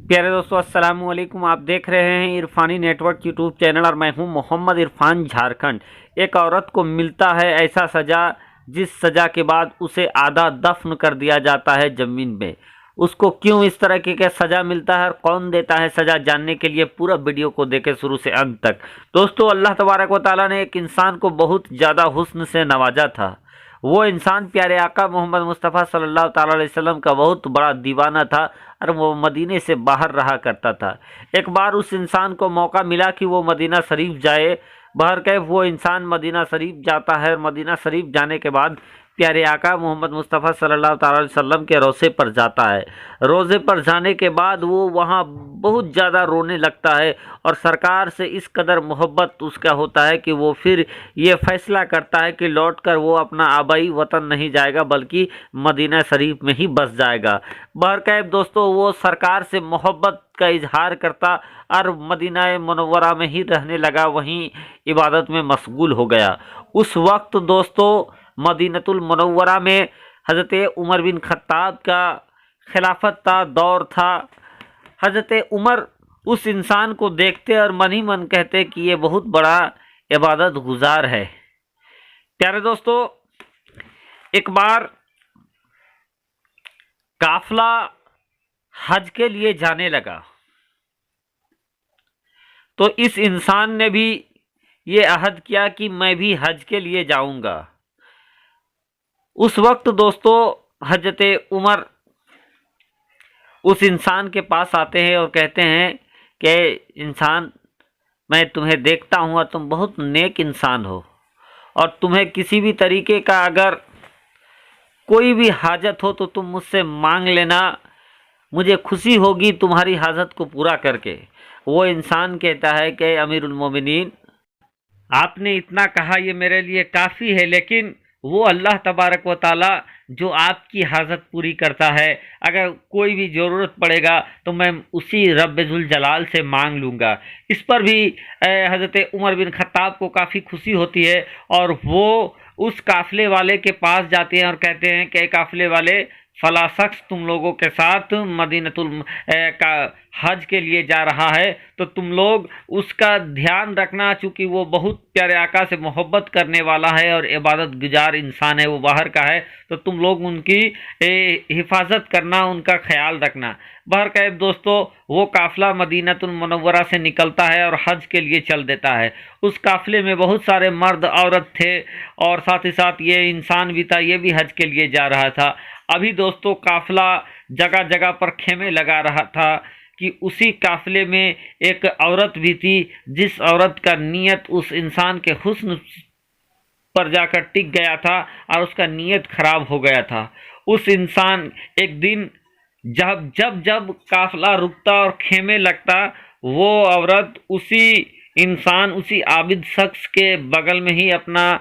प्यारे दोस्तों, अस्सलाम वालेकुम। आप देख रहे हैं इरफानी नेटवर्क यूट्यूब चैनल और मैं हूं मोहम्मद इरफान झारखंड। एक औरत को मिलता है ऐसा सज़ा, जिस सज़ा के बाद उसे आधा दफन कर दिया जाता है ज़मीन में। उसको क्यों इस तरह की सज़ा मिलता है और कौन देता है सज़ा, जानने के लिए पूरा वीडियो को देखें शुरू से अंत तक। दोस्तों, अल्लाह तबारक व तआला ने एक इंसान को बहुत ज़्यादा हुस्न से नवाजा था। वो इंसान प्यारे आका मोहम्मद मुस्तफ़ा सल्लल्लाहु ताला अलैहि वसल्लम का बहुत बड़ा दीवाना था और वो मदीने से बाहर रहा करता था। एक बार उस इंसान को मौका मिला कि वो मदीना शरीफ जाए। बहरकैफ वो इंसान मदीना शरीफ जाता है। मदीना शरीफ जाने के बाद प्यारे आका मोहम्मद मुस्तफ़ा सल्लल्लाहु ताला अलैहि वसल्लम के रोज़े पर जाता है। रोज़े पर जाने के बाद वो वहाँ बहुत ज़्यादा रोने लगता है और सरकार से इस कदर मोहब्बत उसका होता है कि वो फिर ये फैसला करता है कि लौट कर वो अपना आबाई वतन नहीं जाएगा, बल्कि मदीना शरीफ में ही बस जाएगा। बहरकैफ दोस्तों, वो सरकार से मोहब्बत का इजहार करता और मदीना मुनव्वरा में ही रहने लगा, वहीं इबादत में मशगूल हो गया। उस वक्त दोस्तों, मदीनतुल मुनव्वरा में हज़रत उमर बिन खत्ताब का खिलाफत था, दौर था। हज़रत उमर उस इंसान को देखते और मन ही मन कहते कि ये बहुत बड़ा इबादत गुजार है। प्यारे दोस्तों, एक बार काफिला हज के लिए जाने लगा तो इस इंसान ने भी ये अहद किया कि मैं भी हज के लिए जाऊंगा। उस वक्त दोस्तों, हजरत उमर उस इंसान के पास आते हैं और कहते हैं कि इंसान, मैं तुम्हें देखता हूँ और तुम बहुत नेक इंसान हो और तुम्हें किसी भी तरीके का अगर कोई भी हाजत हो तो तुम मुझसे मांग लेना, मुझे खुशी होगी तुम्हारी हाजत को पूरा करके। वो इंसान कहता है कि अमीरुल मोमिनीन, आपने इतना कहा ये मेरे लिए काफ़ी है, लेकिन वो अल्लाह तबारक व ताला जो आपकी हाजत पूरी करता है, अगर कोई भी ज़रूरत पड़ेगा तो मैं उसी रब्बुल जलाल से मांग लूँगा। इस पर भी हज़रत उमर बिन खत्ताब को काफ़ी खुशी होती है और वो उस काफ़िले वाले के पास जाते हैं और कहते हैं कि काफ़िले वाले, फला शख्स तुम लोगों के साथ मदीनतुल का हज के लिए जा रहा है, तो तुम लोग उसका ध्यान रखना, चूँकि वो बहुत प्यारे आका से मोहब्बत करने वाला है और इबादत गुजार इंसान है, वो बाहर का है, तो तुम लोग उनकी हिफाजत करना, उनका ख्याल रखना। बहरकैफ दोस्तों, वो काफ़िला मदीनतुल मुनव्वरा से निकलता है और हज के लिए चल देता है। उस काफ़िले में बहुत सारे मर्द औरत थे और साथ ही साथ ये इंसान भी था, ये भी हज के लिए जा रहा था। अभी दोस्तों, काफ़िला जगह जगह पर खेमे लगा रहा था कि उसी काफ़िले में एक औरत भी थी, जिस औरत का नीयत उस इंसान के हुस्न पर जाकर टिक गया था और उसका नीयत खराब हो गया था। उस इंसान एक दिन जब जब जब काफ़िला रुकता और खेमे लगता, वो औरत उसी इंसान, उसी आबिद शख्स के बगल में ही अपना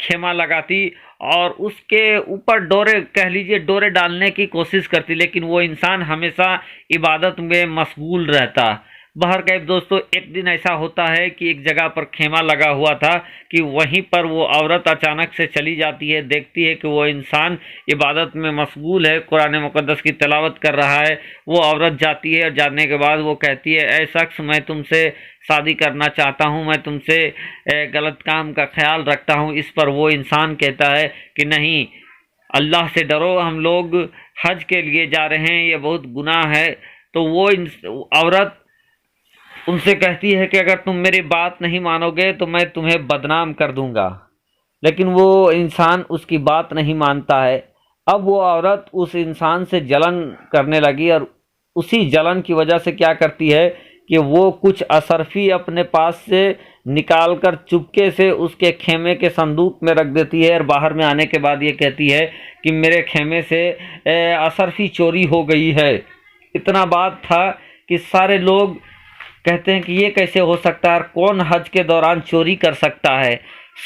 खेमा लगाती और उसके ऊपर डोरे, कह लीजिए डोरे डालने की कोशिश करती, लेकिन वो इंसान हमेशा इबादत में मशगूल रहता। बहरकैफ दोस्तों, एक दिन ऐसा होता है कि एक जगह पर खेमा लगा हुआ था कि वहीं पर वो औरत अचानक से चली जाती है, देखती है कि वो इंसान इबादत में मशगूल है, कुरान मुक़द्दस की तिलावत कर रहा है। वो औरत जाती है और जाने के बाद वो कहती है, ऐ शख्स, मैं तुमसे शादी करना चाहता हूँ, मैं तुमसे गलत काम का ख्याल रखता हूँ। इस पर वो इंसान कहता है कि नहीं, अल्लाह से डरो, हम लोग हज के लिए जा रहे हैं, ये बहुत गुनाह है। तो वो औरत उनसे कहती है कि अगर तुम मेरी बात नहीं मानोगे तो मैं तुम्हें बदनाम कर दूंगा, लेकिन वो इंसान उसकी बात नहीं मानता है। अब वो औरत उस इंसान से जलन करने लगी और उसी जलन की वजह से क्या करती है कि वो कुछ असरफी अपने पास से निकाल कर चुपके से उसके खेमे के संदूक में रख देती है और बाहर में आने के बाद ये कहती है कि मेरे खेमे से असरफी चोरी हो गई है। इतना बात था कि सारे लोग कहते हैं कि ये कैसे हो सकता है, कौन हज के दौरान चोरी कर सकता है।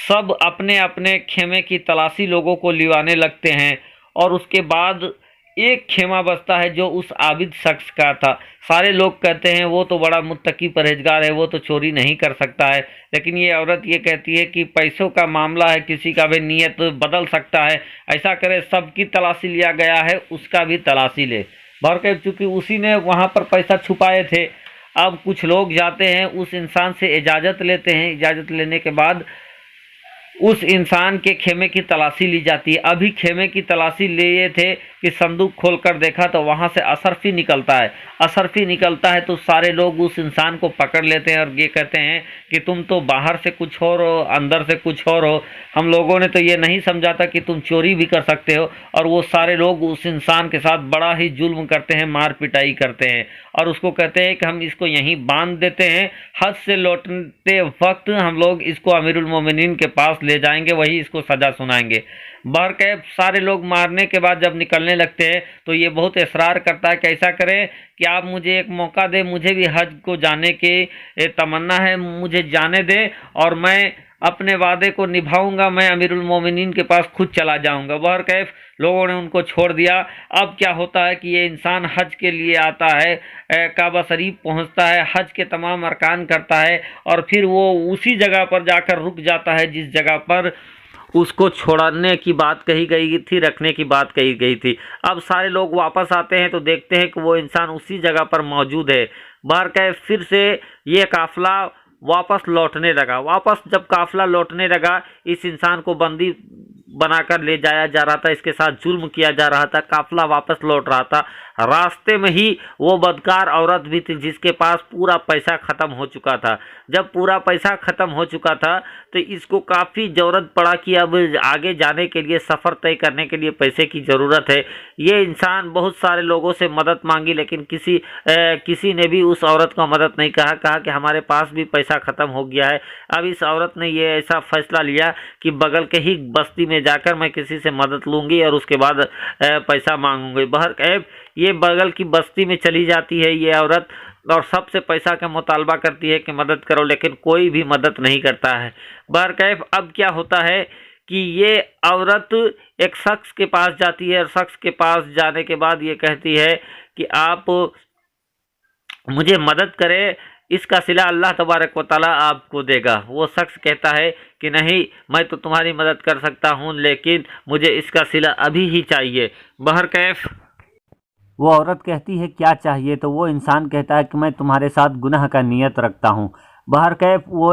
सब अपने अपने खेमे की तलाशी लोगों को लिवाने लगते हैं और उसके बाद एक खेमा बचता है जो उस आबिद शख्स का था। सारे लोग कहते हैं वो तो बड़ा मुत्तकी परहेजगार है, वो तो चोरी नहीं कर सकता है, लेकिन ये औरत ये कहती है कि पैसों का मामला है, किसी का भी नीयत बदल सकता है, ऐसा करे सबकी तलाशी लिया गया है, उसका भी तलाशी ले। बहरकैफ चूंकि उसी ने वहाँ पर पैसा छुपाए थे। अब कुछ लोग जाते हैं, उस इंसान से इजाज़त लेते हैं। इजाज़त लेने के बाद उस इंसान के खेमे की तलाशी ली जाती है। अभी खेमे की तलाशी लिए थे कि संदूक खोलकर देखा तो वहाँ से अशरफी निकलता है। अशरफी निकलता है तो सारे लोग उस इंसान को पकड़ लेते हैं और ये कहते हैं कि तुम तो बाहर से कुछ और हो, अंदर से कुछ और हो। हम लोगों ने तो ये नहीं समझा था कि तुम चोरी भी कर सकते हो। और वो सारे लोग उस इंसान के साथ बड़ा ही जुल्म करते हैं, मार पिटाई करते हैं और उसको कहते हैं कि हम इसको यहीं बांध देते हैं। हज से लौटते वक्त हम लोग इसको अमीरुल मोमिनीन के पास ले जाएंगे, वही इसको सज़ा सुनाएंगे। बहरकैफ सारे लोग मारने के बाद जब निकलने लगते हैं तो ये बहुत इसरार करता है कि ऐसा करें कि आप मुझे एक मौका दें, मुझे भी हज को जाने की तमन्ना है, मुझे जाने दें और मैं अपने वादे को निभाऊंगा, मैं अमीरुल मोमिनीन के पास खुद चला जाऊंगा। बहरकैफ लोगों ने उनको छोड़ दिया। अब क्या होता है कि ये इंसान हज के लिए आता है, काबा शरीफ पहुंचता है, हज के तमाम अरकान करता है और फिर वो उसी जगह पर जाकर रुक जाता है जिस जगह पर उसको छोड़ने की बात कही गई थी, रखने की बात कही गई थी। अब सारे लोग वापस आते हैं तो देखते हैं कि वो इंसान उसी जगह पर मौजूद है। बहरकैफ फिर से ये काफिला वापस लौटने लगा। वापस जब काफिला लौटने लगा, इस इंसान को बंदी बनाकर ले जाया जा रहा था, इसके साथ जुल्म किया जा रहा था। काफिला वापस लौट रहा था। रास्ते में ही वो बदकार औरत भी थी जिसके पास पूरा पैसा ख़त्म हो चुका था। जब पूरा पैसा ख़त्म हो चुका था तो इसको काफ़ी ज़रूरत पड़ा कि अब आगे जाने के लिए, सफ़र तय करने के लिए पैसे की ज़रूरत है। ये इंसान बहुत सारे लोगों से मदद मांगी लेकिन किसी ने भी उस औरत को मदद नहीं कहा कि हमारे पास भी पैसा ख़त्म हो गया है। अब इस औरत ने ये ऐसा फैसला लिया कि बगल के ही बस्ती में जाकर मैं किसी से मदद लूँगी और उसके बाद पैसा मांगूंगी। बहरकैफ ये बगल की बस्ती में चली जाती है ये औरत और सबसे पैसा का मुतालबा करती है कि मदद करो, लेकिन कोई भी मदद नहीं करता है। बहरकैफ अब क्या होता है कि ये औरत एक शख्स के पास जाती है और शख्स के पास जाने के बाद ये कहती है कि आप मुझे मदद करें, इसका सिला अल्लाह तबारक व तआला आपको देगा। वो शख्स कहता है कि नहीं, मैं तो तुम्हारी मदद कर सकता हूँ लेकिन मुझे इसका सिला अभी ही चाहिए। बहरकैफ वो औरत कहती है क्या चाहिए, तो वो इंसान कहता है कि मैं तुम्हारे साथ गुनाह का नियत रखता हूँ। बहरकैफ वो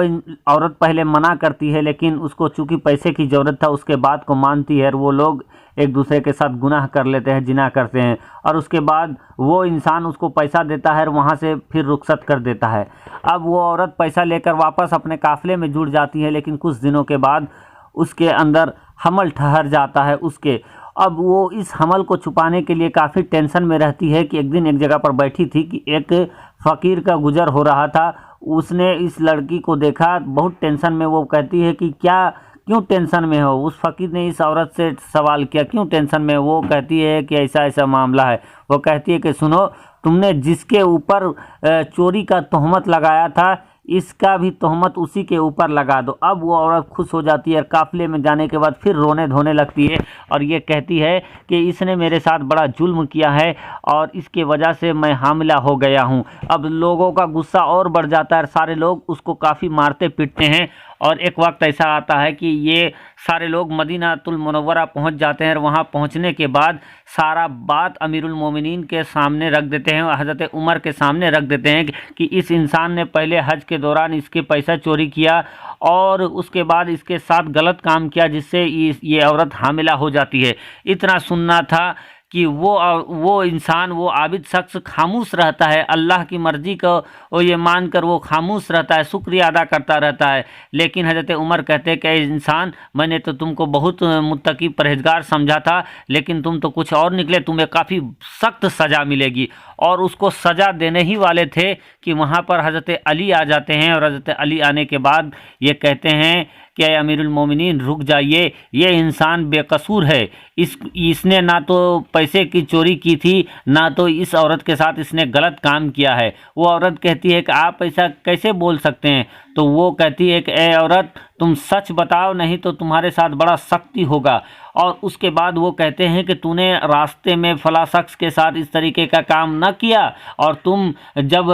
औरत पहले मना करती है लेकिन उसको चूंकि पैसे की ज़रूरत था उसके बाद को मानती है और वो लोग एक दूसरे के साथ गुनाह कर लेते हैं, जिना करते हैं और उसके बाद वो इंसान उसको पैसा देता है और वहाँ से फिर रुखसत कर देता है। अब वो औरत पैसा लेकर वापस अपने काफ़िले में जुड़ जाती है लेकिन कुछ दिनों के बाद उसके अंदर हमल ठहर जाता है उसके। अब वो इस हमल को छुपाने के लिए काफ़ी टेंशन में रहती है कि एक दिन एक जगह पर बैठी थी कि एक फ़कीर का गुजर हो रहा था। उसने इस लड़की को देखा, बहुत टेंशन में। वो कहती है कि क्यों टेंशन में हो। उस फ़कीर ने इस औरत से सवाल किया क्यों टेंशन में। वो कहती है कि ऐसा ऐसा मामला है। वो कहती है कि सुनो, तुमने जिसके ऊपर चोरी का तोहमत लगाया था इसका भी तोहमत उसी के ऊपर लगा दो। अब वो औरत खुश हो जाती है और काफ़िले में जाने के बाद फिर रोने धोने लगती है और ये कहती है कि इसने मेरे साथ बड़ा जुल्म किया है और इसके वजह से मैं हामिला हो गया हूँ। अब लोगों का गुस्सा और बढ़ जाता है, सारे लोग उसको काफ़ी मारते पीटते हैं और एक वक्त ऐसा आता है कि ये सारे लोग मदीनातुल मुनव्वरा पहुंच जाते हैं और वहां पहुंचने के बाद सारा बात अमीरुल मोमिनीन के सामने रख देते हैं और हज़रत उमर के सामने रख देते हैं कि इस इंसान ने पहले हज के दौरान इसके पैसा चोरी किया और उसके बाद इसके साथ गलत काम किया जिससे ये औरत हामिला हो जाती है। इतना सुनना था कि वो इंसान, वो आबिद शख्स खामोश रहता है, अल्लाह की मर्ज़ी को वो ये मानकर वो खामोश रहता है, शुक्रिया अदा करता रहता है। लेकिन हज़रत उमर कहते हैं कि इंसान, मैंने तो तुमको बहुत मुत्तकी परहेजगार समझा था लेकिन तुम तो कुछ और निकले, तुम्हें काफ़ी सख्त सज़ा मिलेगी। और उसको सज़ा देने ही वाले थे कि वहाँ पर हज़रत अली आ जाते हैं और हज़रत अली आने के बाद ये कहते हैं कि अमीरुल मोमिनीन रुक जाइए, ये इंसान बेकसूर है। इसने ना तो पैसे की चोरी की थी ना तो इस औरत के साथ इसने गलत काम किया है। वो औरत कहती है कि आप ऐसा कैसे बोल सकते हैं। तो वो कहती है कि ए औरत, तुम सच बताओ, नहीं तो तुम्हारे साथ बड़ा सख्ती होगा। और उसके बाद वो कहते हैं कि तूने रास्ते में फला शख्स के साथ इस तरीके का काम न किया, और तुम जब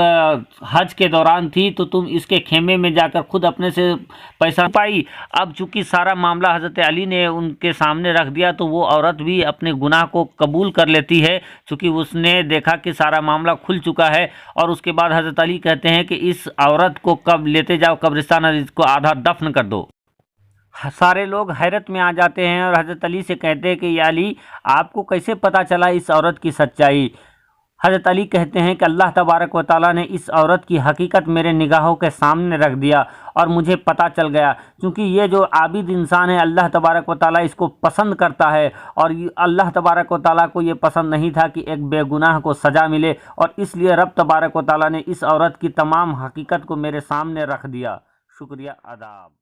हज के दौरान थी तो तुम इसके खेमे में जाकर खुद अपने से पैसा पाई। अब चूंकि सारा मामला हज़रत अली ने उनके सामने रख दिया तो वो औरत भी अपने गुनाह को कबूल कर लेती है, चूँकि उसने देखा कि सारा मामला खुल चुका है। और उसके बाद हज़रत अली कहते हैं कि इस औरत को कब लेते जाओ कब्रिस्तान और इसको आधा दफन कर दो। सारे लोग हैरत में आ जाते हैं और हज़रत अली से कहते हैं कि या अली, आपको कैसे पता चला इस औरत की सच्चाई? हज़रत अली कहते हैं कि अल्लाह तबारक व तआला ने इस औरत की हकीकत मेरे निगाहों के सामने रख दिया और मुझे पता चल गया, क्योंकि ये जो आबिद इंसान है अल्लाह तबारक व तआला इसको पसंद करता है, और अल्लाह तबारक व तआला को ये पसंद नहीं था कि एक बेगुनाह को सज़ा मिले, और इसलिए रब तबारक व तआला ने इस औरत की तमाम हकीकत को मेरे सामने रख दिया। शुक्रिया, आदाब।